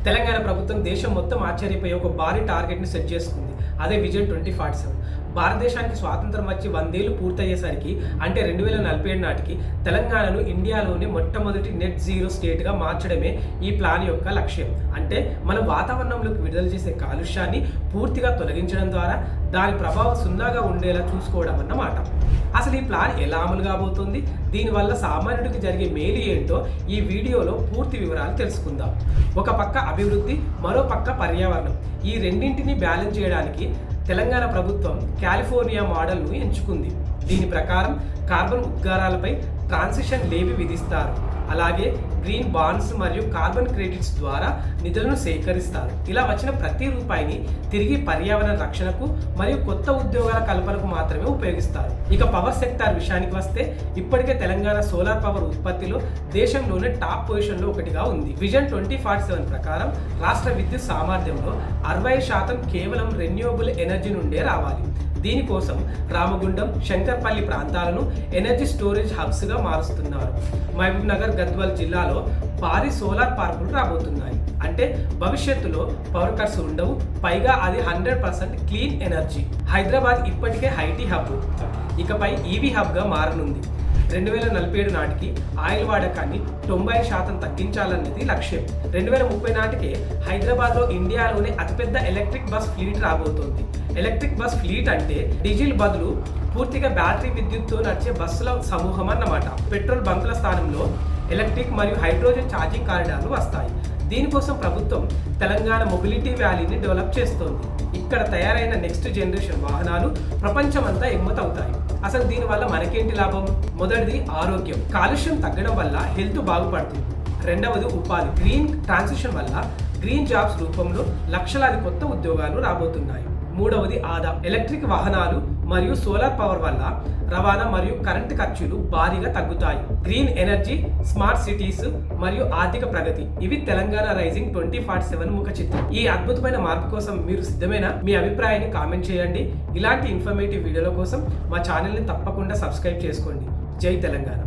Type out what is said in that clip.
తెలంగాణ ప్రభుత్వం దేశం మొత్తం ఆశ్చర్యపోయి ఒక భారీ టార్గెట్ని సెట్ చేసుకుంది. అదే విజన్ 2047. భారతదేశానికి స్వాతంత్రం వచ్చి 100 ఏళ్లు పూర్తయ్యేసరికి అంటే 2047 నాటికి తెలంగాణను ఇండియాలోని మొట్టమొదటి నెట్ జీరో స్టేట్గా మార్చడమే ఈ ప్లాన్ యొక్క లక్ష్యం. అంటే మనం వాతావరణంలోకి విడుదల చేసే కాలుష్యాన్ని పూర్తిగా తొలగించడం ద్వారా దాని ప్రభావం సున్నాగా ఉండేలా చూసుకోవడం అన్నమాట. అసలు ఈ ప్లాన్ ఎలా అమలు కాబోతుంది, దీనివల్ల సామాన్యుడికి జరిగే మేలు ఏంటో ఈ వీడియోలో పూర్తి వివరాలు తెలుసుకుందాం. ఒక పక్క అభివృద్ధి, మరో పక్క పర్యావరణం, ఈ రెండింటిని బ్యాలెన్స్ చేయడానికి తెలంగాణ ప్రభుత్వం కాలిఫోర్నియా మోడల్ను ఎంచుకుంది. దీని ప్రకారం కార్బన్ ఉద్గారాలపై ట్రాన్సిషన్ లేవి విధిస్తారు. అలాగే గ్రీన్ బాండ్స్ మరియు కార్బన్ క్రెడిట్స్ ద్వారా నిధులను సేకరిస్తారు. ఇలా వచ్చిన ప్రతి రూపాయిని తిరిగి పర్యావరణ రక్షణకు మరియు కొత్త ఉద్యోగాల కల్పనకు మాత్రమే ఉపయోగిస్తారు. ఇక పవర్ సెక్టార్ విషయానికి వస్తే ఇప్పటికే తెలంగాణ సోలార్ పవర్ ఉత్పత్తిలో దేశంలోనే టాప్ పొజిషన్లో ఒకటిగా ఉంది. విజన్ 2047 ప్రకారం రాష్ట్ర విద్యుత్ సామర్థ్యంలో 60% కేవలం రెన్యూవబుల్ ఎనర్జీ నుండే రావాలి. దీనికోసం రామగుండం, శంకర్పల్లి ప్రాంతాలను ఎనర్జీ స్టోరేజ్ హబ్స్గా మారుస్తున్నారు. మహబూబ్ నగర్, గద్వాల్ జిల్లాలో భారీ సోలార్ పార్కులు రాబోతున్నాయి. అంటే భవిష్యత్తులో పవర్ కట్స్ ఉండవు, పైగా అది 100% క్లీన్ ఎనర్జీ. హైదరాబాద్ ఇప్పటికే ఐటీ హబ్, ఇకపై ఈవీ హబ్గా మారనుంది. 2047 నాటికి ఆయిల్ వాడకాన్ని 90% తగ్గించాలన్నది లక్ష్యం. 2030 నాటికే హైదరాబాద్లో ఇండియాలోనే అతిపెద్ద ఎలక్ట్రిక్ బస్ ఫ్లీట్ రాబోతోంది. ఎలక్ట్రిక్ బస్ ఫ్లీట్ అంటే డీజిల్ బదులు పూర్తిగా బ్యాటరీ విద్యుత్తో నడిచే బస్సుల సమూహం అన్నమాట. పెట్రోల్ బంకుల స్థానంలో ఎలక్ట్రిక్ మరియు హైడ్రోజన్ ఛార్జింగ్ కారిడార్లు వస్తాయి. దీనికోసం ప్రభుత్వం తెలంగాణ మొబిలిటీ వ్యాలీని డెవలప్ చేస్తోంది. ఇక్కడ తయారైన నెక్స్ట్ జనరేషన్ వాహనాలు ప్రపంచమంతా ఎగుమతవుతాయి. అసలు దీనివల్ల మనకేంటి లాభం? మొదటిది ఆరోగ్యం, కాలుష్యం తగ్గడం వల్ల హెల్త్ బాగుపడుతుంది. రెండవది ఉపాధి, గ్రీన్ ట్రాన్సిషన్ వల్ల గ్రీన్ జాబ్స్ రూపంలో లక్షలాది కొత్త ఉద్యోగాలు రాబోతున్నాయి. మూడవది ఆదా, ఎలక్ట్రిక్ వాహనాలు మరియు సోలార్ పవర్ వల్ల రవాణా మరియు కరెంటు ఖర్చులు భారీగా తగ్గుతాయి. గ్రీన్ ఎనర్జీ, స్మార్ట్ సిటీస్ మరియు ఆర్థిక ప్రగతి, ఇవి తెలంగాణ రైజింగ్ 2047 ముఖ చిత్రం. ఈ అద్భుతమైన మార్పు కోసం మీరు సిద్ధమేనా? మీ అభిప్రాయాన్ని కామెంట్ చేయండి. ఇలాంటి ఇన్ఫర్మేటివ్ వీడియోల కోసం మా ఛానల్ని తప్పకుండా సబ్స్క్రైబ్ చేసుకోండి. జై తెలంగాణ.